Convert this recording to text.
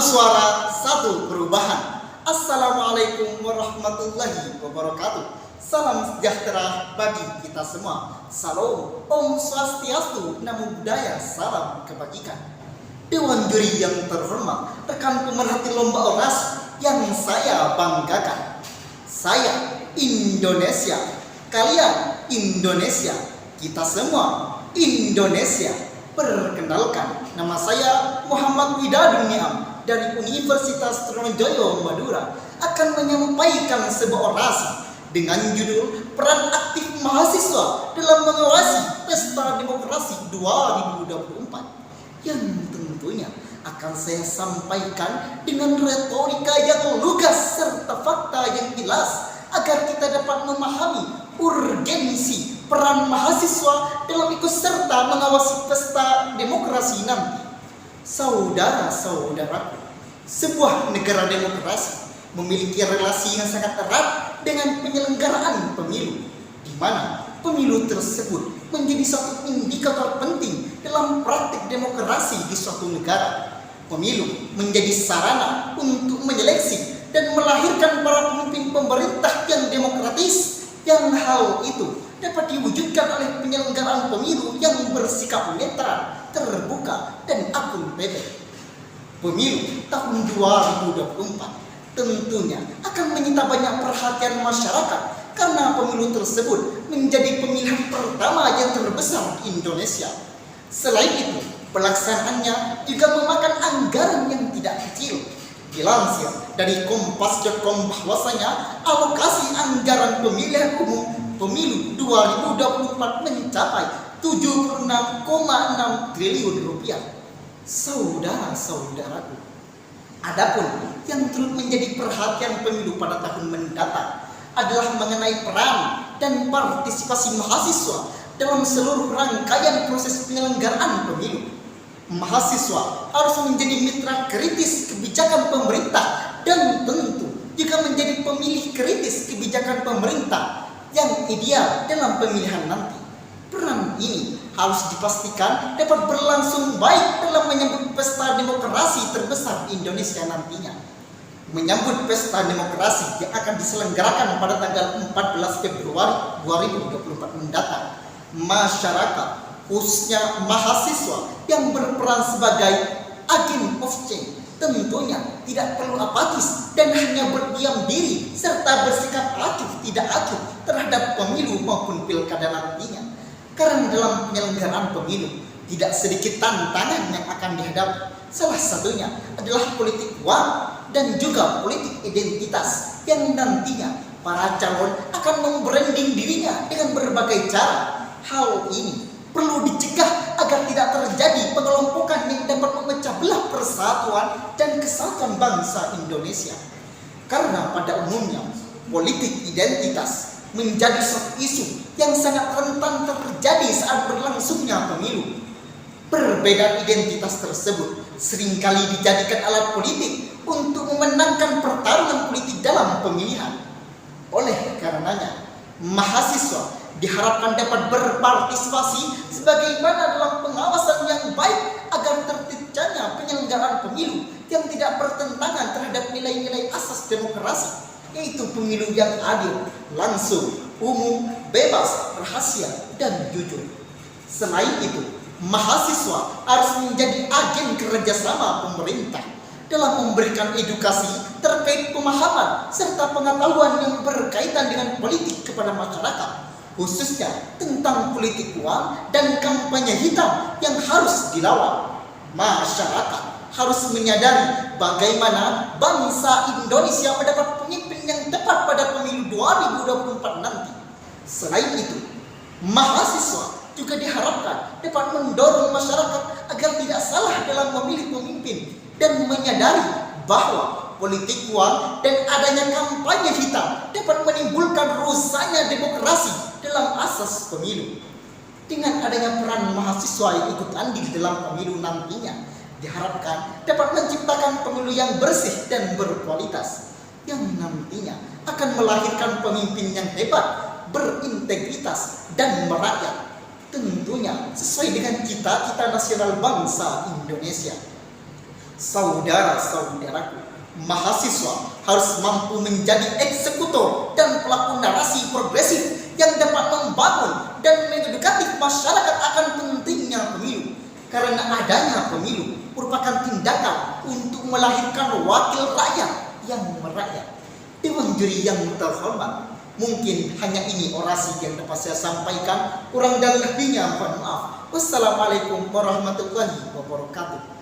suara, satu perubahan. Assalamualaikum warahmatullahi wabarakatuh. Salam sejahtera bagi kita semua. Salam, Om Swastiastu, Namo Buddhaya, salam kebajikan. Dewan juri yang terhormat, rekan pemerhati lomba orasi yang saya banggakan. Saya Indonesia, kalian Indonesia, kita semua Indonesia. Perkenalkan, nama saya Muhammad Widadun Niam dari Universitas Trunojoyo Madura akan menyampaikan sebuah orasi dengan judul Peran Aktif Mahasiswa dalam Mengawasi Pesta Demokrasi 2024 yang tentunya akan saya sampaikan dengan retorika yang lugas serta fakta yang jelas agar kita dapat memahami urgensi peran mahasiswa dalam ikut serta mengawasi pesta demokrasi nanti. Saudara-saudaraku, sebuah negara demokrasi memiliki relasi yang sangat erat dengan penyelenggaraan pemilu, di mana pemilu tersebut menjadi satu indikator penting dalam praktik demokrasi di suatu negara. Pemilu menjadi sarana untuk menyeleksi dan melahirkan para pemimpin pemerintah yang demokratis, yang hal itu dapat diwujudkan oleh penyelenggaraan pemilu yang bersikap netral, terbuka, dan akuntabel. Pemilu tahun 2024 tentunya akan menyita banyak perhatian masyarakat karena pemilu tersebut menjadi pemilihan pertama yang terbesar di Indonesia. Selain itu, pelaksanaannya juga memakan anggaran yang tidak kecil. Dilansir dari kompas.com bahwasanya alokasi anggaran pemilihan umum pemilu 2024 mencapai 76,6 triliun rupiah. Saudara-saudaraku, adapun yang turut menjadi perhatian pemilu pada tahun mendatang adalah mengenai peran dan partisipasi mahasiswa dalam seluruh rangkaian proses penyelenggaraan pemilu. Mahasiswa harus menjadi mitra kritis kebijakan pemerintah dan tentu juga menjadi pemilih kritis kebijakan pemerintah yang ideal dalam pemilihan nanti. Peran ini harus dipastikan dapat berlangsung baik dalam menyambut pesta demokrasi terbesar di Indonesia nantinya. Menyambut pesta demokrasi yang akan diselenggarakan pada tanggal 14 Februari 2024 mendatang, masyarakat, khususnya mahasiswa yang berperan sebagai agent of change, tentunya tidak perlu apatis dan hanya berdiam diri serta bersikap acuh tidak acuh terhadap pemilu maupun pilkada nantinya. Karena dalam penyelenggaraan pemilu tidak sedikit tantangan yang akan dihadapi. Salah satunya adalah politik uang dan juga politik identitas yang nantinya para calon akan membranding dirinya dengan berbagai cara. Hal ini perlu dicegah agar tidak terjadi pengelompokan yang dapat memecah belah persatuan dan kesatuan bangsa Indonesia. Karena pada umumnya politik identitas menjadi suatu isu yang sangat rentan terjadi saat berlangsungnya pemilu. Perbedaan identitas tersebut seringkali dijadikan alat politik untuk memenangkan pertarungan politik dalam pemilihan. Oleh karenanya, mahasiswa diharapkan dapat berpartisipasi sebagaimana dalam pengawasan yang baik agar terciptanya penyelenggaraan pemilu yang tidak bertentangan terhadap nilai-nilai asas demokrasi, yaitu pemilu yang adil, langsung, umum, bebas, rahasia, dan jujur. Selain itu, mahasiswa harus menjadi agen kerjasama pemerintah dalam memberikan edukasi terkait pemahaman serta pengetahuan yang berkaitan dengan politik kepada masyarakat, khususnya tentang politik uang dan kampanye hitam yang harus dilawan. Masyarakat harus menyadari bagaimana bangsa Indonesia mendapat pemimpin yang tepat pada pemilu 2024 nanti. Selain itu, mahasiswa juga diharapkan dapat mendorong masyarakat agar tidak salah dalam memilih pemimpin dan menyadari bahwa politik uang dan adanya kampanye hitam dapat menimbulkan rusaknya demokrasi dalam asas pemilu. Dengan adanya peran mahasiswa yang ikut andil dalam pemilu nantinya, diharapkan dapat menciptakan pemilu yang bersih dan berkualitas, yang nantinya akan melahirkan pemimpin yang hebat, berintegritas, dan merakyat. Tentunya sesuai dengan cita-cita nasional bangsa Indonesia. Saudara-saudaraku, mahasiswa harus mampu menjadi eksekutor dan pelaku narasi progresif yang dapat membangun dan mengedukatif masyarakat akan pentingnya pemilu. Karena adanya pemilu merupakan tindakan untuk melahirkan wakil rakyat yang merakyat. Dewan juri yang terhormat, mungkin hanya ini orasi yang dapat saya sampaikan. Kurang dan lebihnya mohon maaf. Wassalamualaikum warahmatullahi wabarakatuh.